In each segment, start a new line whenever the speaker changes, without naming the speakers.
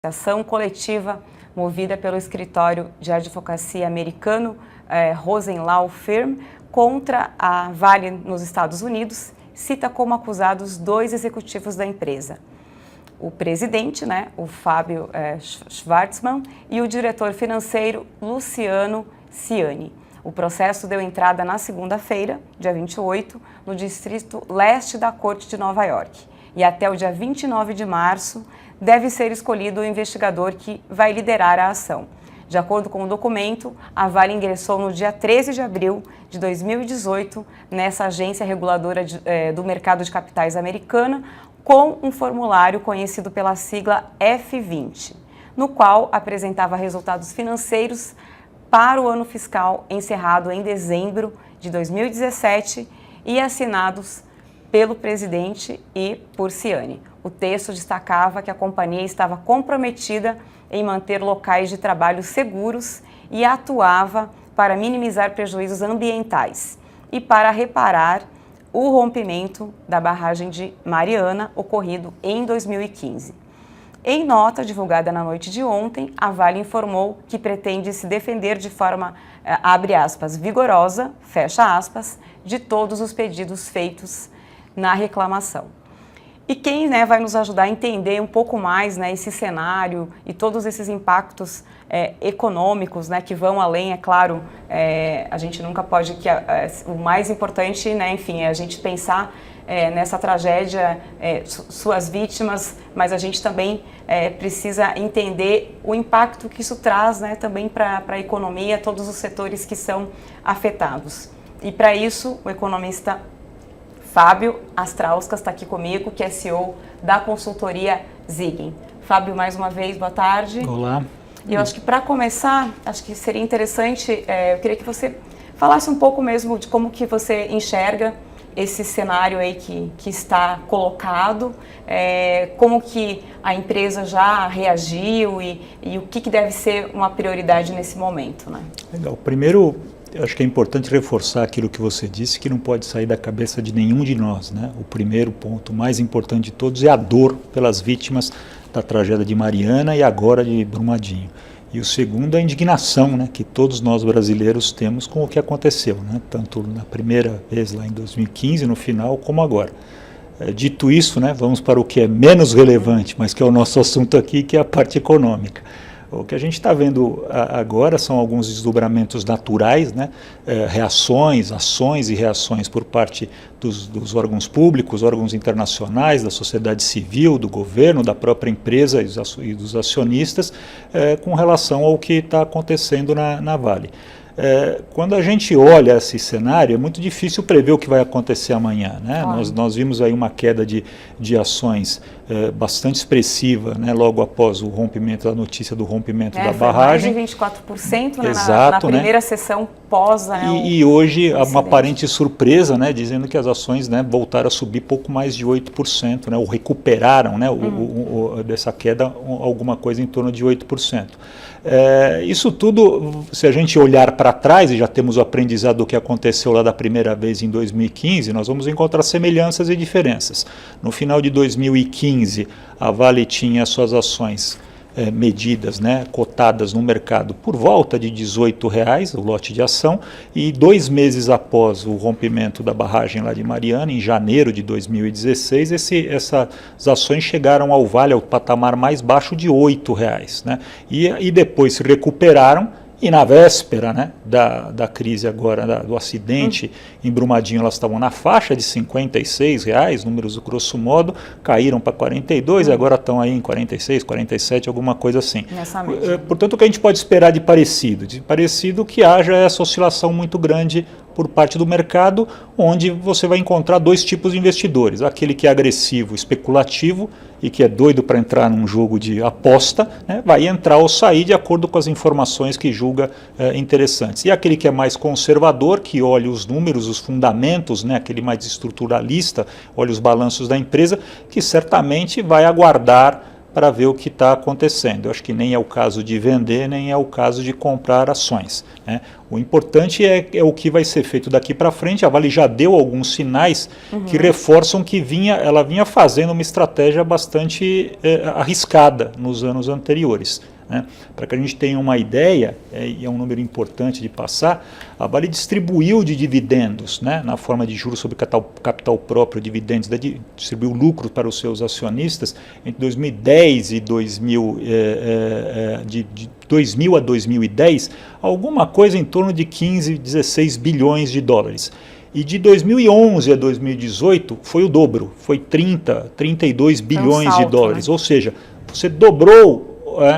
Ação coletiva movida pelo escritório de advocacia americano Rosenlaw Firm contra a Vale nos Estados Unidos cita como acusados 2 executivos da empresa. O presidente, o Fábio Schvartsman, e o diretor financeiro Luciano Ciani. O processo deu entrada na segunda-feira, dia 28, no Distrito Leste da Corte de Nova York. E até o dia 29 de março deve ser escolhido o investigador que vai liderar a ação. De acordo com o documento, a Vale ingressou no dia 13 de abril de 2018 nessa agência reguladora do mercado de capitais americana com um formulário conhecido pela sigla F20, no qual apresentava resultados financeiros para o ano fiscal encerrado em dezembro de 2017 e assinados pelo presidente e por Ciani. O texto destacava que a companhia estava comprometida em manter locais de trabalho seguros e atuava para minimizar prejuízos ambientais e para reparar o rompimento da barragem de Mariana ocorrido em 2015. Em nota divulgada na noite de ontem, a Vale informou que pretende se defender de forma, abre aspas, vigorosa, fecha aspas, de todos os pedidos feitos na reclamação. E quem vai nos ajudar a entender um pouco mais esse cenário e todos esses impactos econômicos que vão além, é claro, a gente nunca pode, o mais importante, enfim, é a gente pensar nessa tragédia, suas vítimas, mas a gente também precisa entender o impacto que isso traz também para a economia, todos os setores que são afetados. E para isso, o economista Fábio Astrauskas está aqui comigo, que é CEO da consultoria Ziggin. Fábio, mais uma vez, boa tarde.
Olá.
E eu acho que para começar, acho que seria interessante, eu queria que você falasse um pouco mesmo de como que você enxerga esse cenário aí que está colocado, como que a empresa já reagiu e o que deve ser uma prioridade nesse momento,
Legal. Primeiro, eu acho que é importante reforçar aquilo que você disse, que não pode sair da cabeça de nenhum de nós, O primeiro ponto, mais importante de todos, é a dor pelas vítimas da tragédia de Mariana e agora de Brumadinho. E o segundo é a indignação que todos nós brasileiros temos com o que aconteceu, tanto na primeira vez lá em 2015, no final, como agora. Dito isso, vamos para o que é menos relevante, mas que é o nosso assunto aqui, que é a parte econômica. O que a gente está vendo agora são alguns desdobramentos naturais, reações, ações e reações por parte dos órgãos públicos, órgãos internacionais, da sociedade civil, do governo, da própria empresa e dos acionistas, com relação ao que está acontecendo na Vale. Quando a gente olha esse cenário, é muito difícil prever o que vai acontecer amanhã. Nós vimos aí uma queda de ações bastante expressiva, logo após o rompimento, da notícia do rompimento da barragem.
Mais de 24%
Exato,
na primeira sessão pós.
E hoje, uma aparente surpresa, dizendo que as ações voltaram a subir pouco mais de 8%, ou recuperaram dessa queda alguma coisa em torno de 8%. Isso tudo, se a gente olhar para trás, e já temos o aprendizado do que aconteceu lá da primeira vez em 2015, nós vamos encontrar semelhanças e diferenças. No final de 2015, a Vale tinha suas ações medidas, cotadas no mercado por volta de R$18, o lote de ação, e 2 meses após o rompimento da barragem lá de Mariana, em janeiro de 2016, essas ações chegaram ao Vale, ao patamar mais baixo de R$8, e depois se recuperaram. E na véspera da crise agora, do acidente em Brumadinho, elas estavam na faixa de R$56, números grosso modo, caíram para 42 e agora estão aí em 46, 47, alguma coisa assim. Portanto, o que a gente pode esperar de parecido? De parecido que haja essa oscilação muito grande por parte do mercado, onde você vai encontrar 2 tipos de investidores. Aquele que é agressivo, especulativo e que é doido para entrar num jogo de aposta, vai entrar ou sair de acordo com as informações que julga interessantes. E aquele que é mais conservador, que olha os números, os fundamentos, aquele mais estruturalista, olha os balanços da empresa, que certamente vai aguardar para ver o que está acontecendo. Eu acho que nem é o caso de vender, nem é o caso de comprar ações, né? O importante é o que vai ser feito daqui para frente. A Vale já deu alguns sinais que reforçam que ela vinha fazendo uma estratégia bastante arriscada nos anos anteriores, né? Para que a gente tenha uma ideia, e é um número importante de passar, a Vale distribuiu de dividendos, né, na forma de juros sobre capital próprio, dividendos, distribuiu lucro para os seus acionistas entre 2010 e 2000 a 2010, alguma coisa em torno de 15, 16 bilhões de dólares. E de 2011 a 2018 foi o dobro, foi 32 bilhões de dólares, né? Ou seja, você dobrou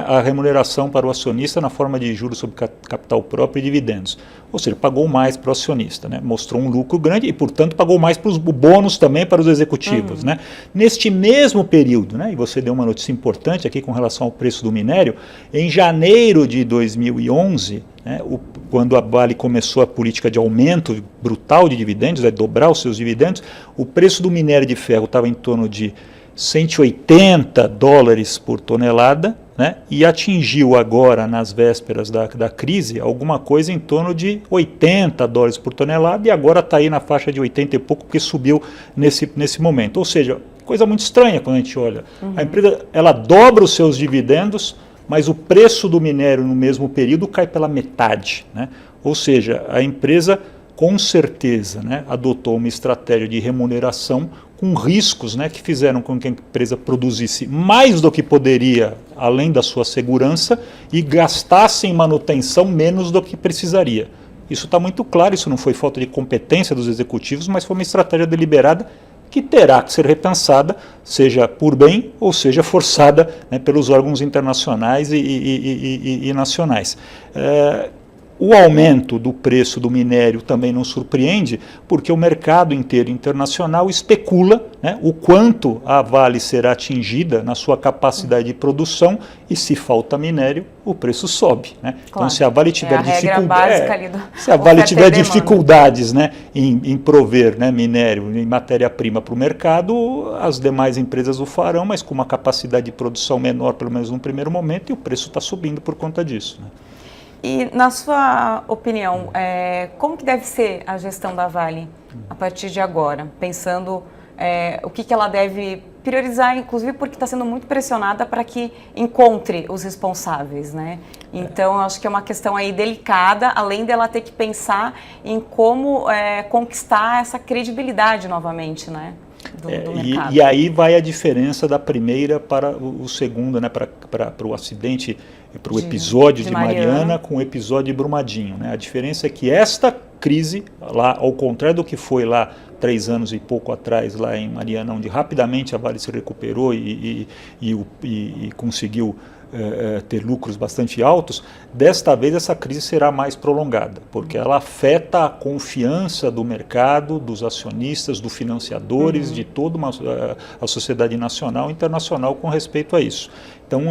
a remuneração para o acionista na forma de juros sobre capital próprio e dividendos. Ou seja, pagou mais para o acionista, né? Mostrou um lucro grande e, portanto, pagou mais para os bônus também para os executivos, né? Neste mesmo período, né? E você deu uma notícia importante aqui com relação ao preço do minério, em janeiro de 2011, né, quando a Vale começou a política de aumento brutal de dividendos, dobrar os seus dividendos, o preço do minério de ferro estava em torno de 180 dólares por tonelada, né, e atingiu agora, nas vésperas da crise, alguma coisa em torno de 80 dólares por tonelada, e agora está aí na faixa de 80 e pouco, porque subiu nesse momento. Ou seja, coisa muito estranha quando a gente olha. A empresa, ela dobra os seus dividendos, mas o preço do minério no mesmo período cai pela metade, né? Ou seja, a empresa com certeza, né, adotou uma estratégia de remuneração com riscos, né, que fizeram com que a empresa produzisse mais do que poderia, além da sua segurança, e gastasse em manutenção menos do que precisaria. Isso está muito claro, isso não foi falta de competência dos executivos, mas foi uma estratégia deliberada que terá que ser repensada, seja por bem ou seja forçada, né, pelos órgãos internacionais e nacionais. O aumento do preço do minério também não surpreende, porque o mercado inteiro internacional especula, né, o quanto a Vale será atingida na sua capacidade de produção, e se falta minério, o preço sobe, né? Claro. Então, se a Vale tiver dificuldades, né, em prover, né, minério, em matéria-prima para o mercado, as demais empresas o farão, mas com uma capacidade de produção menor, pelo menos no primeiro momento, e o preço está subindo por conta disso, né?
E, na sua opinião, como que deve ser a gestão da Vale a partir de agora? Pensando o que ela deve priorizar, inclusive porque está sendo muito pressionada para que encontre os responsáveis, né? Então, eu acho que é uma questão aí delicada, além dela ter que pensar em como conquistar essa credibilidade novamente, né? Do mercado.
E aí vai a diferença da primeira para o segundo, né? Para o acidente, para o episódio de Mariana com o episódio de Brumadinho, né? A diferença é que esta crise, lá, ao contrário do que foi lá 3 anos e pouco atrás, lá em Mariana, onde rapidamente a Vale se recuperou e conseguiu ter lucros bastante altos, desta vez essa crise será mais prolongada, porque ela afeta a confiança do mercado, dos acionistas, dos financiadores, de toda a sociedade nacional e internacional com respeito a isso. Então,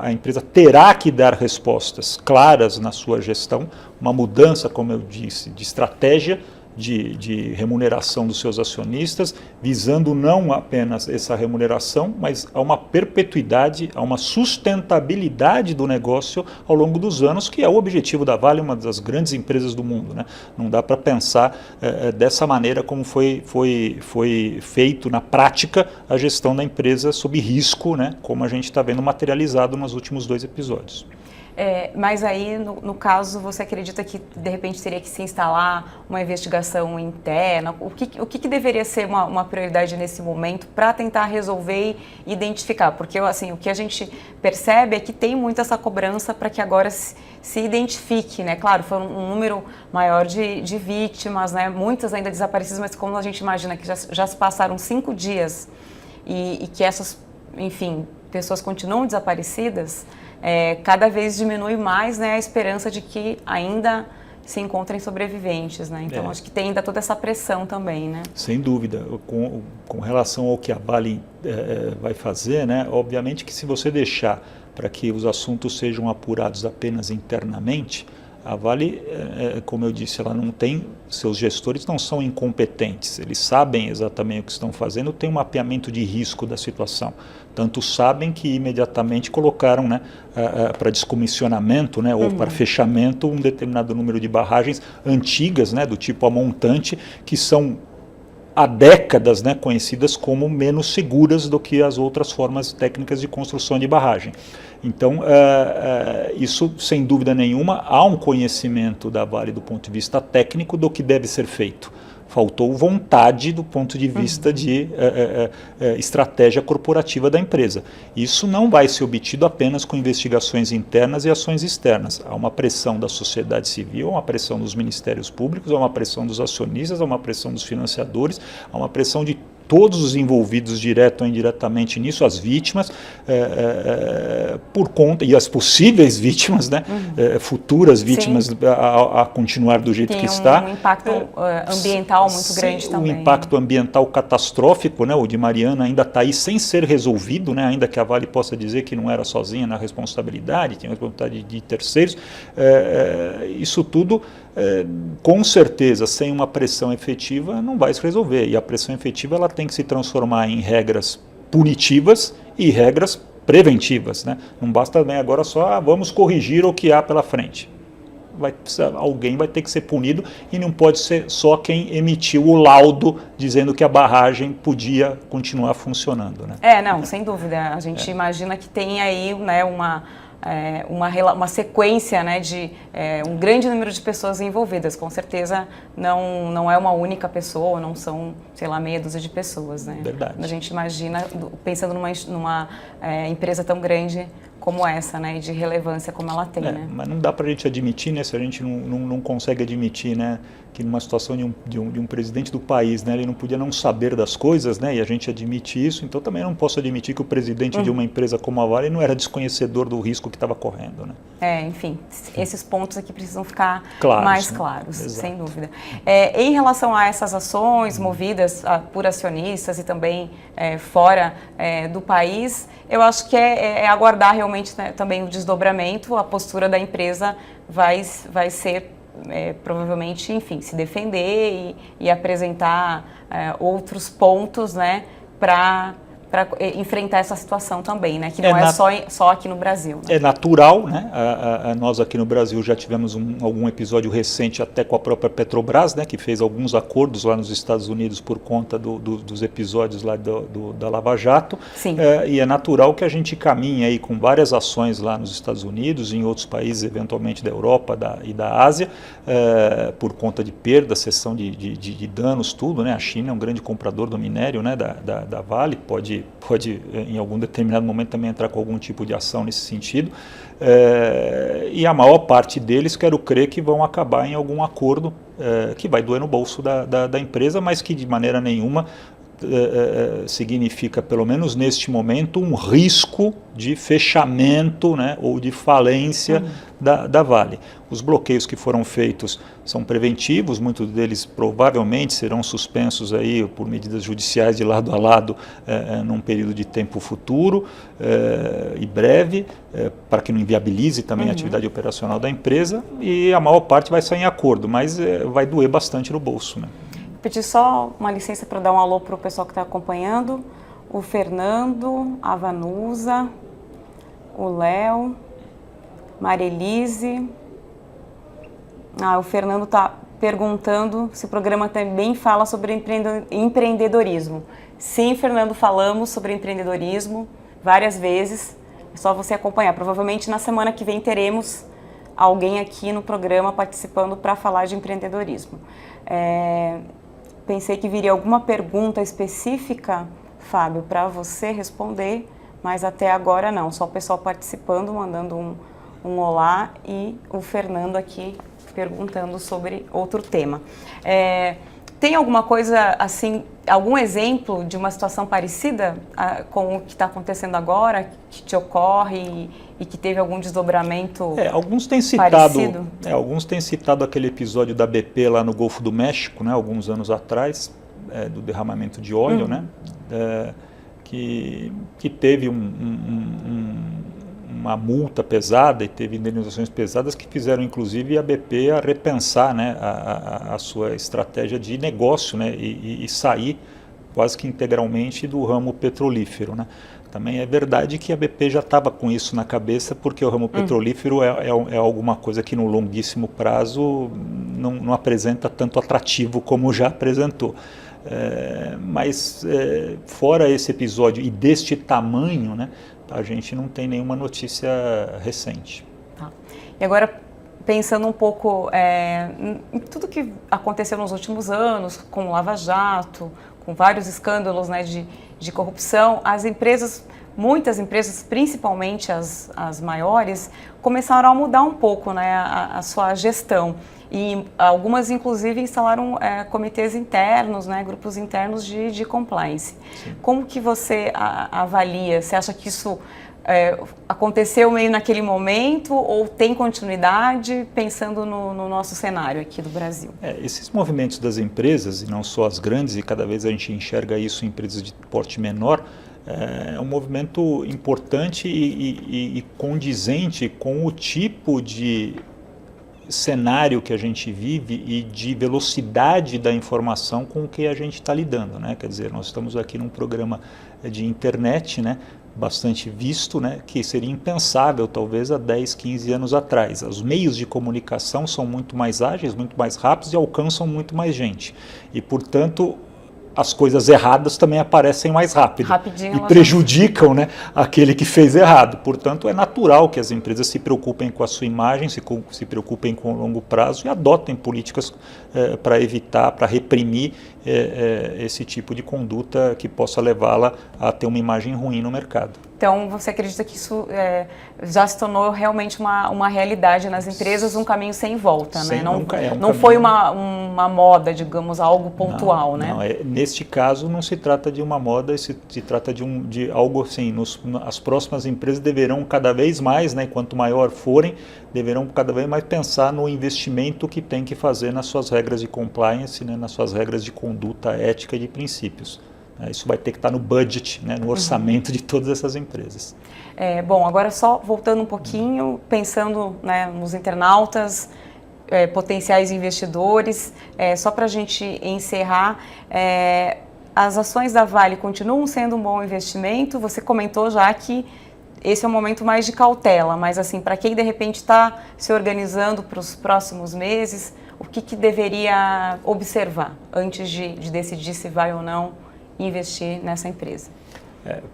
a empresa terá que dar respostas claras na sua gestão, uma mudança, como eu disse, de estratégia, de remuneração dos seus acionistas, visando não apenas essa remuneração, mas a uma perpetuidade, a uma sustentabilidade do negócio ao longo dos anos, que é o objetivo da Vale, uma das grandes empresas do mundo, né? Não dá para pensar dessa maneira como foi feito na prática a gestão da empresa sob risco, né? Como a gente está vendo materializado nos últimos 2 episódios.
Mas aí, no caso, você acredita que de repente teria que se instalar uma investigação interna? O que deveria ser uma prioridade nesse momento para tentar resolver e identificar? Porque assim, o que a gente percebe é que tem muito essa cobrança para que agora se identifique, né? Claro, foi um número maior de vítimas, né? Muitas ainda desaparecidas, mas como a gente imagina que já se passaram 5 dias e que essas, enfim, pessoas continuam desaparecidas, cada vez diminui mais, né, a esperança de que ainda se encontrem sobreviventes, né? Então, acho que tem ainda toda essa pressão também, né?
Sem dúvida. Com relação ao que a Vale vai fazer, né, obviamente que se você deixar para que os assuntos sejam apurados apenas internamente, A Vale, como eu disse, ela não tem, seus gestores não são incompetentes, eles sabem exatamente o que estão fazendo, tem um mapeamento de risco da situação. Tanto sabem que imediatamente colocaram, né, para descomissionamento, né, ou para fechamento um determinado número de barragens antigas, né, do tipo a montante, que são há décadas, né, conhecidas como menos seguras do que as outras formas técnicas de construção de barragem. Então, isso, sem dúvida nenhuma, há um conhecimento da Vale do ponto de vista técnico do que deve ser feito. Faltou vontade do ponto de vista de estratégia corporativa da empresa. Isso não vai ser obtido apenas com investigações internas e ações externas. Há uma pressão da sociedade civil, há uma pressão dos ministérios públicos, há uma pressão dos acionistas, há uma pressão dos financiadores, há uma pressão de todos os envolvidos direto ou indiretamente nisso, as vítimas, por conta, e as possíveis vítimas, né, futuras vítimas a continuar do jeito que está.
Tem um impacto ambiental muito grande também.
Um impacto ambiental catastrófico, né, o de Mariana ainda está aí sem ser resolvido, né, ainda que a Vale possa dizer que não era sozinha na responsabilidade, tinha responsabilidade de terceiros. Isso tudo, com certeza, sem uma pressão efetiva, não vai se resolver. E a pressão efetiva ela tem que se transformar em regras punitivas e regras preventivas, né? Não basta também agora só vamos corrigir o que há pela frente. Alguém vai ter que ser punido e não pode ser só quem emitiu o laudo dizendo que a barragem podia continuar funcionando, né?
Não, sem dúvida. A gente imagina que tem aí, né, uma sequência, né, de um grande número de pessoas envolvidas. Com certeza não é uma única pessoa, não são, sei lá, meia dúzia de pessoas, né?
Verdade.
A gente imagina, pensando numa empresa tão grande como essa, né, e de relevância como ela tem, né?
Mas não dá para a gente admitir, né, se a gente não consegue admitir, né, que numa situação de um presidente do país, né, ele não podia não saber das coisas, né, e a gente admite isso, então também não posso admitir que o presidente de uma empresa como a Vale não era desconhecedor do risco que estava correndo, né?
Enfim, esses pontos aqui precisam ficar
claros,
mais
né?
claros,
Exato.
Sem dúvida. Em relação a essas ações movidas por acionistas e também fora do país, eu acho que é aguardar realmente, né, também o desdobramento, a postura da empresa vai ser provavelmente, enfim, se defender e apresentar outros pontos, né, para enfrentar essa situação também, né, que não é só aqui no Brasil. Né?
É natural, né? Nós aqui no Brasil já tivemos algum episódio recente até com a própria Petrobras, né, que fez alguns acordos lá nos Estados Unidos por conta dos episódios lá da Lava Jato.
Sim.
E é natural que a gente caminhe aí com várias ações lá nos Estados Unidos e em outros países, eventualmente da Europa e da Ásia, por conta de perda, cessão de danos, tudo, né? A China é um grande comprador do minério, né, da Vale, pode em algum determinado momento também entrar com algum tipo de ação nesse sentido, e a maior parte deles, quero crer, que vão acabar em algum acordo que vai doer no bolso da empresa, mas que de maneira nenhuma significa, pelo menos neste momento, um risco de fechamento, né, ou de falência da Vale. Os bloqueios que foram feitos são preventivos, muitos deles provavelmente serão suspensos aí por medidas judiciais de lado a lado num período de tempo futuro e breve, para que não inviabilize também a atividade operacional da empresa, e a maior parte vai sair em acordo, mas vai doer bastante no bolso, né?
Pedir só uma licença para dar um alô para o pessoal que está acompanhando. O Fernando, a Vanusa, o Léo, Marilise. O Fernando está perguntando se o programa também fala sobre empreendedorismo. Sim, Fernando, falamos sobre empreendedorismo várias vezes. É só você acompanhar. Provavelmente na semana que vem teremos alguém aqui no programa participando para falar de empreendedorismo. Pensei que viria alguma pergunta específica, Fábio, para você responder, mas até agora não. Só o pessoal participando, mandando um olá, e o Fernando aqui perguntando sobre outro tema. Tem alguma coisa assim, algum exemplo de uma situação parecida com o que está acontecendo agora, que te ocorre e que teve algum desdobramento
alguns têm citado aquele episódio da BP lá no Golfo do México, né, alguns anos atrás, do derramamento de óleo, né, que teve uma multa pesada e teve indenizações pesadas que fizeram inclusive a BP a repensar, né, a sua estratégia de negócio, né, e sair quase que integralmente do ramo petrolífero, né. Também é verdade que a BP já estava com isso na cabeça, porque o ramo petrolífero é alguma coisa que no longuíssimo prazo não apresenta tanto atrativo como já apresentou. Mas fora esse episódio e deste tamanho, né, a gente não tem nenhuma notícia recente.
Tá. E agora, pensando um pouco em tudo que aconteceu nos últimos anos, com o Lava Jato, com vários escândalos, né, de corrupção, muitas empresas, principalmente as maiores, começaram a mudar um pouco, né, a sua gestão. E algumas, inclusive, instalaram comitês internos, né, grupos internos de compliance. Sim. Como que você avalia? Você acha que isso aconteceu meio naquele momento ou tem continuidade, pensando no nosso cenário aqui do Brasil?
Esses movimentos das empresas, e não só as grandes, e cada vez a gente enxerga isso em empresas de porte menor, é um movimento importante e condizente com o tipo de cenário que a gente vive e de velocidade da informação com que a gente está lidando, né? Quer dizer, nós estamos aqui num programa de internet, né, bastante visto, né, que seria impensável talvez há 10, 15 anos atrás. Os meios de comunicação são muito mais ágeis, muito mais rápidos e alcançam muito mais gente. E, portanto, as coisas erradas também aparecem mais rápido. Rapidinho, e prejudicam, né, aquele que fez errado. Portanto, é natural que as empresas se preocupem com a sua imagem, se preocupem com o longo prazo e adotem políticas para evitar, para reprimir esse tipo de conduta que possa levá-la a ter uma imagem ruim no mercado.
Então, você acredita que isso já se tornou realmente uma realidade nas empresas, um caminho sem volta, né? Não foi uma moda, digamos, algo pontual, né?
Não, neste caso não se trata de uma moda, se trata de algo assim, as próximas empresas deverão cada vez mais, né, quanto maior forem, deverão cada vez mais pensar no investimento que tem que fazer nas suas regras de compliance, né, nas suas regras de conduta ética e de princípios. Isso vai ter que estar no budget, né, no orçamento de todas essas empresas.
Bom, agora só voltando um pouquinho, pensando, né, nos internautas, potenciais investidores, só para a gente encerrar, as ações da Vale continuam sendo um bom investimento? Você comentou já que esse é um momento mais de cautela, mas assim, para quem de repente está se organizando para os próximos meses, o que deveria observar antes de decidir se vai ou não investir nessa empresa?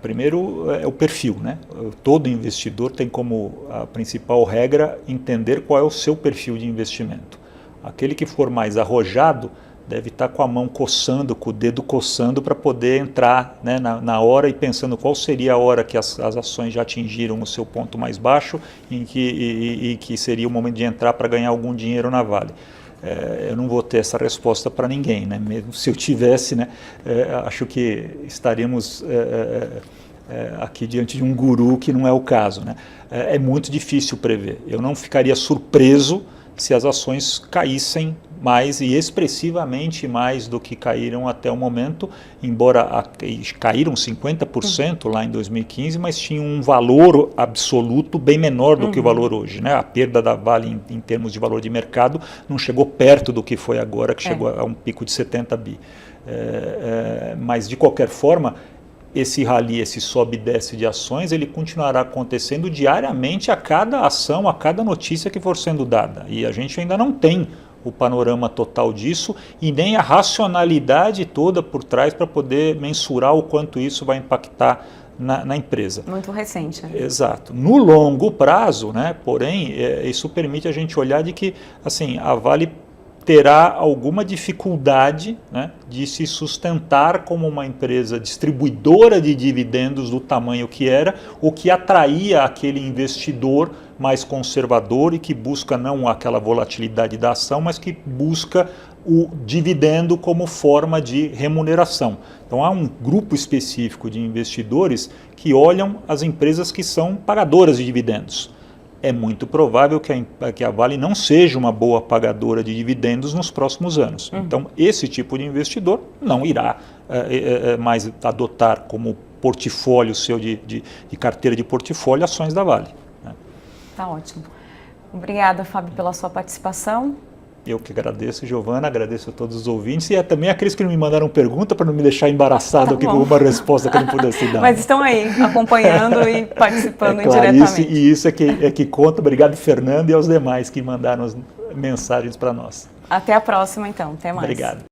Primeiro é o perfil, né? Todo investidor tem como a principal regra entender qual é o seu perfil de investimento. Aquele que for mais arrojado deve estar com a mão coçando, com o dedo coçando para poder entrar, né, na hora e pensando qual seria a hora que as ações já atingiram o seu ponto mais baixo e que seria o momento de entrar para ganhar algum dinheiro na Vale. Eu não vou ter essa resposta para ninguém, né? Mesmo se eu tivesse, né, acho que estaríamos aqui diante de um guru, que não é o caso, né? É muito difícil prever. Eu não ficaria surpreso se as ações caíssem mais e expressivamente mais do que caíram até o momento, embora caíram 50% lá em 2015, mas tinham um valor absoluto bem menor do que o valor hoje, né? A perda da Vale em termos de valor de mercado não chegou perto do que foi agora, que chegou a um pico de 70 bi. Mas de qualquer forma, esse rally, esse sobe e desce de ações, ele continuará acontecendo diariamente a cada ação, a cada notícia que for sendo dada. E a gente ainda não tem o panorama total disso e nem a racionalidade toda por trás para poder mensurar o quanto isso vai impactar na empresa.
Muito recente, né?
Exato. No longo prazo, né, porém, isso permite a gente olhar de que assim, a Vale terá alguma dificuldade, né, de se sustentar como uma empresa distribuidora de dividendos do tamanho que era, o que atraía aquele investidor mais conservador e que busca não aquela volatilidade da ação, mas que busca o dividendo como forma de remuneração. Então há um grupo específico de investidores que olham as empresas que são pagadoras de dividendos. É muito provável que a Vale não seja uma boa pagadora de dividendos nos próximos anos. Então, esse tipo de investidor não irá mais adotar como portfólio seu de carteira de portfólio ações da Vale.
Tá ótimo. Obrigada, Fábio, pela sua participação.
Eu que agradeço, Giovana, agradeço a todos os ouvintes e também aqueles que não me mandaram pergunta para não me deixar embaraçado aqui com uma resposta que eu não pudesse dar.
Mas estão aí, acompanhando e participando
claro,
indiretamente.
Isso é que conta. Obrigado, Fernando, e aos demais que mandaram as mensagens para nós.
Até a próxima, então. Até mais.
Obrigado.